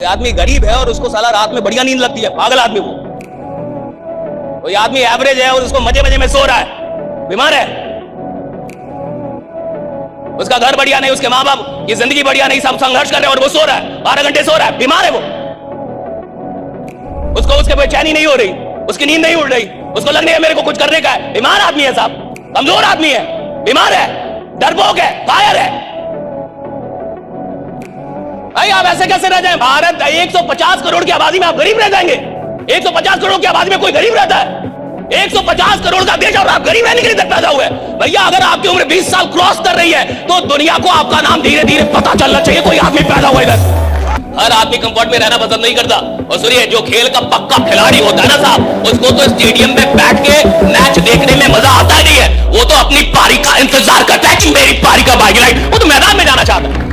आदमी गरीब है और उसको साला रात में बढ़िया नींद लगती है, पागल आदमी वो। कोई आदमी एवरेज है और उसको मजे मजे में सो रहा है, बीमार है। उसका घर बढ़िया नहीं, उसके माँ बाप की जिंदगी बढ़िया नहीं, सब संघर्ष कर रहे हैं और वो सो रहा है, 12 घंटे सो रहा है, बीमार है वो। उसको उसके बेचैनी नहीं हो रही, उसकी नींद नहीं उड़ रही, उसको लग रही है मेरे को कुछ करने का है। बीमार आदमी है साहब, कमजोर आदमी है, बीमार है, डरपोक है, कायर है। भाई आप ऐसे कैसे रह जाएं? भारत 150 करोड़ की आबादी में आप गरीब रह जाएंगे? 150 करोड़ की आबादी में कोई गरीब रहता है? 150 करोड़ का देश और आप गरीब रहने के लिए तक पैदा हुए? भैया अगर आपकी उम्र 20 साल क्रॉस कर रही है तो दुनिया को आपका नाम धीरे धीरे पता चलना चाहिए, कोई आदमी पैदा हुआ इधर। हर आदमी कंफर्ट में रहना पसंद नहीं करता। और सुनिए, जो खेल का पक्का खिलाड़ी होता है ना साहब, उसको तो स्टेडियम में बैठ के मैच देखने में मजा आता ही नहीं है। वो तो अपनी पारी का इंतजार करता है कि मेरी पारी कब आएगी। लाइट वो तो मैदान में जाना चाहता है।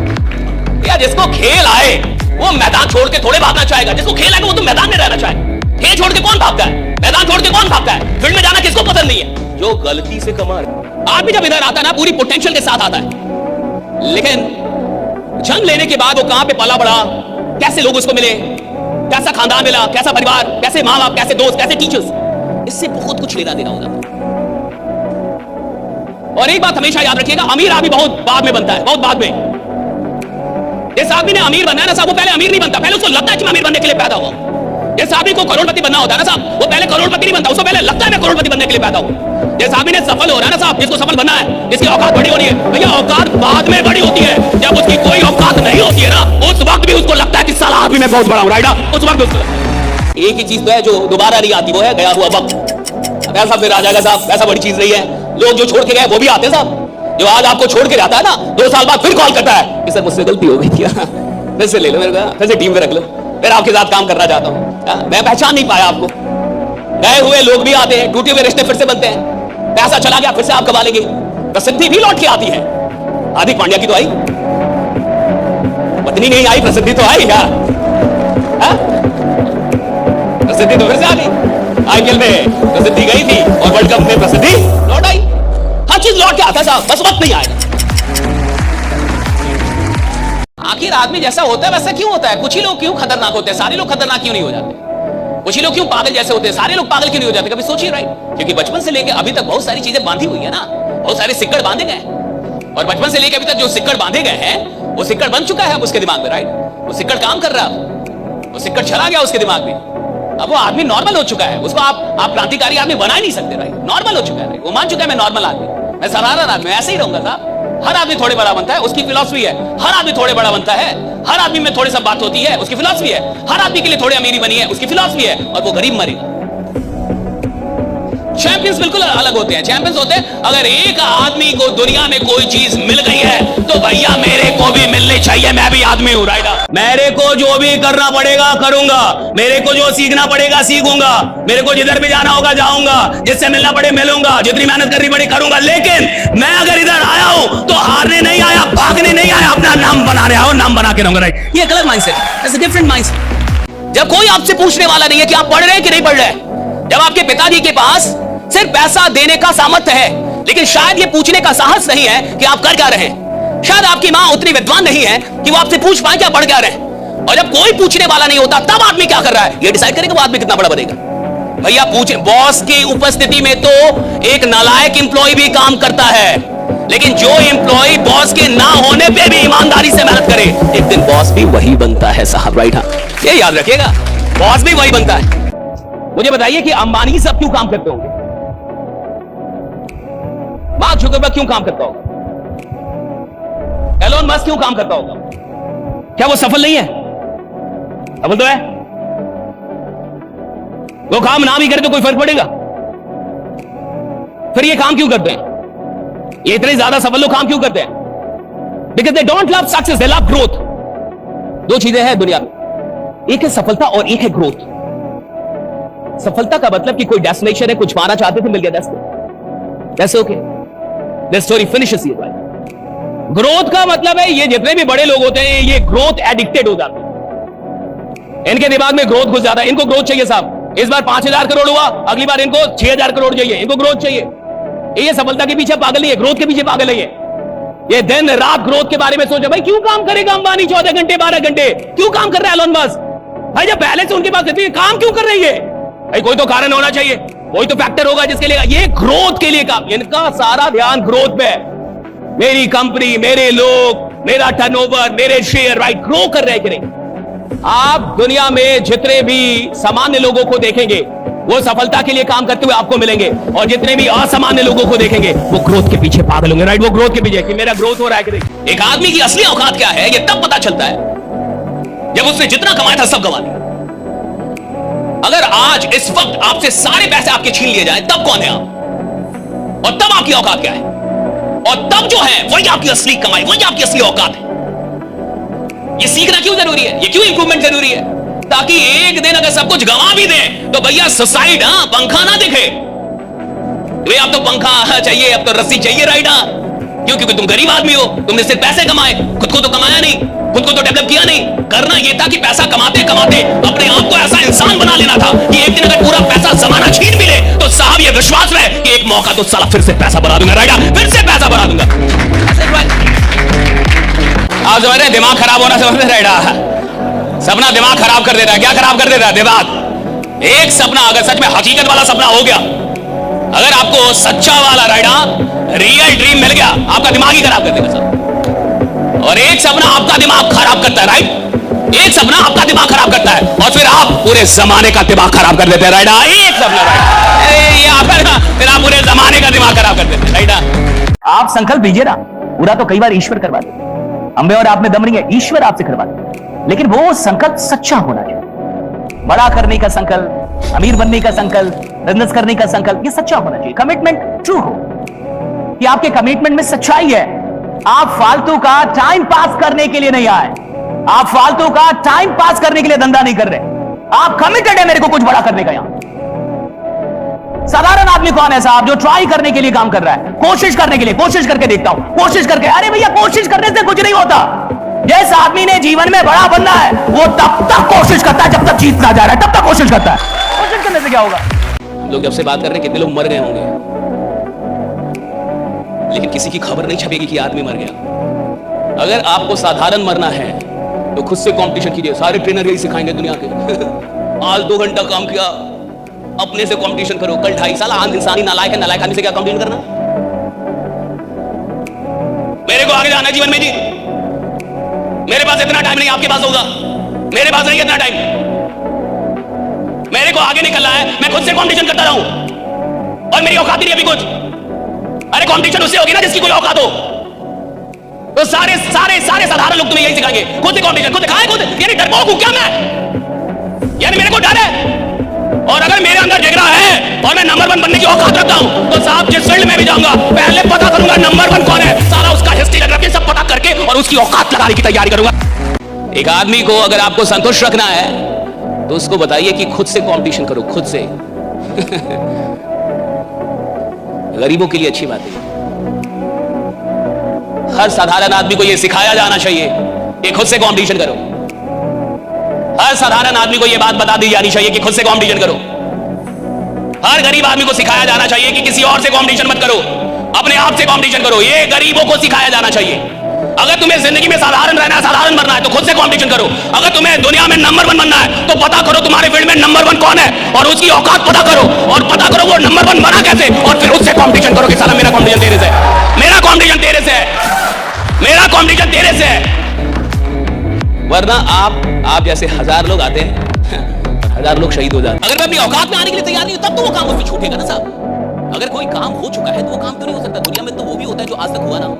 या जिसको खेल आए वो मैदान छोड़ के थोड़े भागना चाहेगा। जिसको खेल आए वो तो मैदान में रहना चाहे। खेल छोड़ के कौन भागता है? मैदान छोड़ के कौन भागता है? फील्ड में जाना किसको पसंद नहीं है? जो गलती से कमा रहा आदमी जब इधर आता है ना, पूरी पोटेंशियल के साथ आता है, लेकिन जन्म लेने के बाद वो कहां पे पला बड़ा, कैसे लोग उसको मिले, कैसा खानदान मिला, कैसा परिवार, कैसे मां बाप, कैसे दोस्त, कैसे टीचर्स, इससे बहुत कुछ लेना देना होगा। और एक बात हमेशा याद रखिएगा, अमीर आदमी बहुत बाद में बनता है, बहुत बाद में। जिस आदमी ने अमीर बनना है ना साहब, वो पहले अमीर नहीं बनता, पहले उसको लगता है कि मैं अमीर बनने के लिए पैदा हुआ। जिस आदमी को करोड़पति बनना होता है ना साहब, वो पहले करोड़पति नहीं बनता, उसको पहले लगता है मैं करोड़पति बनने के लिए पैदा हुआ। जिस आदमी ने सफल हो रहा है ना साहब, जिसको सफल बनना है, जिसकी औकात बड़ी होनी है, भैया औकात बाद में बड़ी होती है। जब उसकी कोई औकात नहीं होती है ना, उस वक्त भी उसको लगता है कि साला आदमी मैं बहुत बड़ा हूं, राइट? उस वक्त उसको एक ही चीज तो है जो दोबारा नहीं आती, वो है गया हुआ वक्त। पैसा फिर आ जाएगा साहब, पैसा बड़ी चीज नहीं है। लोग जो छोड़ के गए वो भी आते हैं साहब। जो आज आपको छोड़ के जाता है ना, 2 साल बाद फिर कॉल करता है कि सर मुझसे गलती हो गई थी, फिर से ले लो मेरे को, फिर से टीम में रख लो, फिर आपके साथ काम करना चाहता हूं। मैं पहचान नहीं पाया आपको। गए हुए लोग भी आते हैं, टूटे हुए रिश्ते फिर से बनते हैं। पैसा चला गया, फिर से आप कमा लेंगे। प्रसिद्धि भी लौट के आती है। हार्दिक पांड्या की तो आई, पत्नी नहीं आई, प्रसिद्धि तो आई क्या? प्रसिद्धि तो फिर से आ गई। आईपीएल में प्रसिद्धि गई थी और वर्ल्ड कप में प्रसिद्धि लौट आई। हर चीज लौट के आता है साहब, बस वक्त नहीं आएगा। आखिर आदमी जैसा होता है वैसा क्यों होता है? कुछ ही लोग क्यों खतरनाक होते हैं, सारे लोग खतरनाक क्यों नहीं हो जाते? कुछ ही लोग क्यों पागल जैसे होते हैं, सारे लोग पागल क्यों नहीं हो जाते? कभी सोचिए, राइट? क्योंकि बचपन से लेकर अभी तक बहुत सारी चीजें बांधी हुई है ना, बहुत सारे सिक्कड़ बांधे गए। और बचपन से लेकर अभी तक जो सिक्कड़ बांधे गए हैं वो सिक्कड़ बन चुका है अब उसके दिमाग में, राइट? वो सिक्कड़ काम कर रहा है, वो सिक्कड़ चला गया उसके दिमाग में। अब वो आदमी नॉर्मल हो चुका है। उसको आप क्रांतिकारी आदमी बना ही नहीं सकते, राइट? नॉर्मल हो चुका है, वो मान चुका है मैं नॉर्मल आदमी, मैं साधारण आदमी, ऐसे ही रहूंगा साहब। हर आदमी थोड़े बड़ा बनता है, उसकी फिलॉसफी है। हर आदमी थोड़े बड़ा बनता है, हर आदमी में थोड़ी सा बात होती है, उसकी फिलॉसफी है। हर आदमी के लिए थोड़ी अमीरी बनी है, उसकी फिलॉसफी है, और वो गरीब मरेगा। चैंपियंस बिल्कुल अलग होते हैं। चैंपियंस होते हैं, अगर एक आदमी को दुनिया में कोई चीज मिल गई है तो भैया मेरे को भी मिलनी चाहिए, मैं भी आदमी हूं, राइट? मेरे को जो भी करना पड़ेगा करूंगा, मेरे को जो सीखना पड़ेगा सीखूंगा, मेरे को जिधर भी जाना होगा जाऊंगा, जिससे मिलना पड़े मिलूंगा, जितनी मेहनत करनी पड़े करूंगा। लेकिन मैं अगर इधर आया हूं तो हारने नहीं आया, भागने नहीं आया, अपना नाम बनाने आया हूं, नाम बना के रहूंगा, राइट? ये एक अलग mindset, it's a different mindset. जब कोई आपसे पूछने वाला नहीं है कि आप पढ़ रहे हैं कि नहीं पढ़ रहे हैं, जब आपके पिताजी के पास सिर्फ पैसा देने का सामर्थ्य है, लेकिन शायद ये पूछने का साहस नहीं है कि आप कर क्या रहे हैं। शायद आपकी मां उतनी विद्वान नहीं है कि वो आपसे पूछ पाए क्या पढ़ क्या रहे। और जब कोई पूछने वाला नहीं होता तब आदमी क्या कर रहा है, ये डिसाइड करेगा वो आदमी कितना बड़ा बनेगा। भैया पूछे, बॉस की उपस्थिति में तो एक नालायक एम्प्लॉय भी काम करता है, लेकिन जो एम्प्लॉय बॉस के ना होने पे भी ईमानदारी से मेहनत करे, एक दिन बॉस भी वही बनता है साहब, राइट? हाँ, ये याद रखिएगा, बॉस भी वही बनता है। मुझे बताइए कि अंबानी सब क्यों काम करते होंगे? मार्क जुकरबर्ग क्यों काम करता होगा? एलोन मस्क क्यों काम करता होगा? क्या वो सफल नहीं है? सफल तो है। वो काम ना भी करे तो कोई फर्क पड़ेगा? फिर ये काम क्यों करते हैं? ये इतने ज्यादा सफल लोग काम क्यों करते हैं? Because they don't love success, they love growth. 2 चीजें हैं दुनिया में, एक है सफलता और एक है ग्रोथ। सफलता का मतलब कि कोई डेस्टिनेशन है, कुछ पाना चाहते थे, मिल गया, that's okay, the story finishes here, right? Growth का मतलब है ये जितने भी बड़े लोग होते हैं ये ग्रोथ एडिक्टेड हो जाते हैं। इनके दिमाग में ग्रोथ घुस जाता है। इनको ग्रोथ चाहिए साहब। इस बार 5000 करोड़ हुआ, अगली बार इनको 6000 करोड़ चाहिए, इनको ग्रोथ चाहिए। ये सफलता के पीछे पागल नहीं है, ग्रोथ के पीछे पागल नहीं है। ये दिन रात ग्रोथ के बारे में सोचा। भाई क्यों काम करेगा अंबानी 14 घंटे 12 घंटे? क्यों काम कर रहा है एलन मस्क? भाई जब पहले से उनके पास इतनी काम क्यों कर रही है? भाई कोई तो कारण होना चाहिए, कोई तो फैक्टर होगा जिसके लिए ये ग्रोथ के लिए काम। इनका सारा ध्यान ग्रोथ पे है। मेरी कंपनी, मेरे लोग, मेरा टर्नओवर, मेरे शेयर राइट ग्रो कर रहे कि नहीं? आप दुनिया में जितने भी सामान्य लोगों को देखेंगे वो सफलता के लिए काम करते हुए आपको मिलेंगे, और जितने भी असामान्य लोगों को देखेंगे वो ग्रोथ के पीछे पागल होंगे। राइट, वो ग्रोथ के पीछे कि मेरा ग्रोथ हो रहा है कि नहीं। एक आदमी की असली औकात क्या है ये तब पता चलता है जब उसने जितना कमाया था सब गंवा दिया। अगर आज इस वक्त आपसे सारे पैसे आपके छीन लिए जाए तब कौन है आप, और तब आपकी औकात क्या है, और तब जो है वही आपकी असली कमाई, वही आपकी असली औकात है। ये सीखना क्यों जरूरी है, ये क्यों इंप्रूवमेंट जरूरी है? ताकि एक दिन अगर सब कुछ गंवा भी दे तो भैया सुसाइड, पंखा ना दिखे। वे अब तो पंखा चाहिए, अब तो रस्सी चाहिए राइड। क्यों? क्योंकि तुम गरीब आदमी हो, तुमने सिर्फ पैसे कमाए, खुद को तो कमाया नहीं, खुद को तो डेवलप किया नहीं। करना यह था कि पैसा कमाते कमाते अपने आप को ऐसा इंसान बना लेना था कि एक दिन अगर पूरा पैसा जमाना छीन भी ले तो साहब ये विश्वास रहे कि एक मौका तो साला फिर से पैसा बना दूंगा राइडा, फिर से पैसा बना दूंगा। आप समझ रहे दिमाग खराब होना समझ रहे राइडा? सपना दिमाग खराब कर देता है। क्या खराब कर देता है? दिमाग। एक सपना अगर सच में हकीकत वाला सपना हो गया, अगर आपको सच्चा वाला राइडा रियल ड्रीम मिल गया, आपका दिमाग ही खराब कर देगा सर। और एक सपना आपका दिमाग खराब करता है राइट, एक सपना आपका दिमाग खराब करता है और फिर आप पूरे जमाने का दिमाग खराब कर देते हैं राइडा। एक सपना राइट, फिर आप पूरे जमाने का दिमाग खराब कर देते हैं राइडा। आप संकल्प लीजिए ना, पूरा तो कई बार ईश्वर करवा दे। हम में और आप में दम नहीं है, ईश्वर आपसे करवा दे, लेकिन वो संकल्प सच्चा होना चाहिए। बड़ा करने का संकल्प, अमीर बनने का संकल्प, बिजनेस करने का संकल्प, ये सच्चा होना चाहिए। कमिटमेंट ट्रू हो कि आपके कमिटमेंट में सच्चाई है। आप फालतू का टाइम पास करने के लिए नहीं आए, आप फालतू का टाइम पास करने के लिए धंधा नहीं कर रहे। आप कमिटेड है मेरे को कुछ बड़ा करने का। यहां साधारण आदमी कौन है साहब जो ट्राई करने के लिए काम कर रहा है, कोशिश करने के लिए, कोशिश करके देखता हूं, कोशिश करके। अरे भैया कोशिश करने से कुछ नहीं होता। जिस आदमी ने जीवन में बड़ा बनना है वो तब तक कोशिश करता है जब तक जीतना जा रहा है, तब तक कोशिश करता है। कोशिश करने से क्या होगा? हम लोग जब से बात कर रहे हैं कितने लोग मर गए होंगे, लेकिन किसी की खबर नहीं छपेगी कि आदमी मर गया। अगर आपको साधारण मरना है तो खुद से कंपटीशन कीजिए। सारे ट्रेनर यही सिखाएंगे दुनिया के। आज 2 घंटा काम किया, अपने से कंपटीशन करो। कल 2.5 साल इंसानी नालायक है, नालायक आदमी से क्या कंपटीशन करना? मेरे को आगे जाना जीवन में जी, मेरे पास इतना टाइम नहीं, आपके पास होगा। मेरे पास नहीं इतना टाइम, मेरे को आगे निकलना है। मैं खुद से कंपटीशन करता रहूं और मेरी औकात नहीं अभी कुछ। अरे कंपटीशन उससे होगी ना जिसकी कोई औकात हो। तो सारे सारे सारे साधारण लोग तुम्हें यही सिखाएंगे, खुद से कंपटीशन, खुद दिखाए खुद। यानी डरपोक हूं क्या मैं? यानी मेरे को डर है? और अगर मेरे अंदर जिगरा है और मैं नंबर 1 बनने की औकात रखता हूं तो साहब जिस फील्ड में भी जाऊंगा पहले पता करूंगा नंबर 1 कौन है, सारा उसका हिस्ट्री जोग्राफी सब पता करके और उसकी औकात लगाने की तैयारी करूंगा। एक आदमी को अगर आपको संतुष्ट रखना है तो उसको बताइए कि खुद से कंपटीशन करो, खुद से। गरीबों के लिए अच्छी बात है। हर साधारण आदमी को यह सिखाया जाना चाहिए कि खुद से कंपटीशन करो। हर साधारण आदमी को यह बात बता दी जानी चाहिए कि खुद से कंपटीशन करो। हर गरीब आदमी को सिखाया जाना चाहिए कि किसी और से कंपटीशन मत करो, अपने आप से कंपटीशन करो। ये गरीबों को सिखाया जाना चाहिए। अगर तुम्हें जिंदगी में साधारण रहना है, साधारण बनना है तो खुद से कंपटीशन करो। अगर तुम्हें दुनिया में नंबर 1 बनना है तो पता करो तुम्हारे फील्ड में नंबर 1 कौन है और उसकी औकात पता करो, और पता करो वो नंबर 1 बना कैसे, और फिर उससे कंपटीशन करो कि साला मेरा कंपटीशन तेरे से है, मेरा कंपटीशन तेरे से है, मेरा कंपटीशन तेरे से है। वरना आप जैसे 1000 लोग आते हैं, 1000 लोग शहीद हो जाते हैं। अगर मैं अपनी औकात में आने के लिए तैयार नहीं हूं तब तो वो काम मुझसे छूटेगा ना साहब। अगर कोई काम हो चुका है तो वो काम क्यों नहीं हो सकता? दुनिया में तो वो भी होता है जो आज तक हुआ ना हो।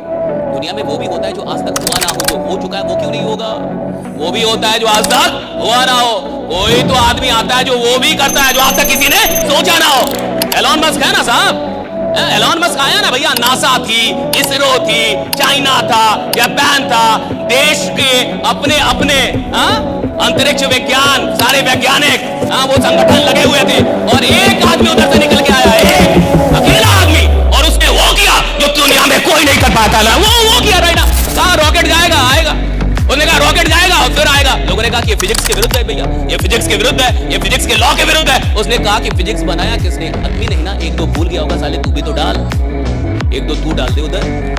दुनिया में वो भी होता है जो आज तक हुआ ना हो। जो हो चुका है वो क्यों नहीं होगा? वो भी होता है जो आज तक हुआ ना हो। कोई तो आदमी आता है जो वो भी करता है जो आज तक किसी ने सोचा ना हो। एलन मस्क है ना साहब, एलन मस्क आया ना भैया। नासा थी, इसरो थी, चाइना था, जापान था, देश के अपने अपने अंतरिक्ष विज्ञान सारे वैज्ञानिक वो संगठन लगे हुए थे, और एक आदमी उधर से निकल के आया, एक अकेला आदमी, और उसने वो किया जो दुनिया में कोई नहीं कर पाता था। वो किया राइट। कहा रॉकेट जाएगा, आएगा। उसने कहा रॉकेट जाएगा और फिर आएगा। लोगों ने कहा कि ये फिजिक्स के विरुद्ध है भैया, ये फिजिक्स के विरुद्ध है, ये फिजिक्स के लॉ के विरुद्ध है। उसने कहा कि फिजिक्स बनाया किसने? आदमी नहीं ना, 1-2 भूल गया होगा साले, तू भी तो डाल, 1-2 तू डाल दे उधर।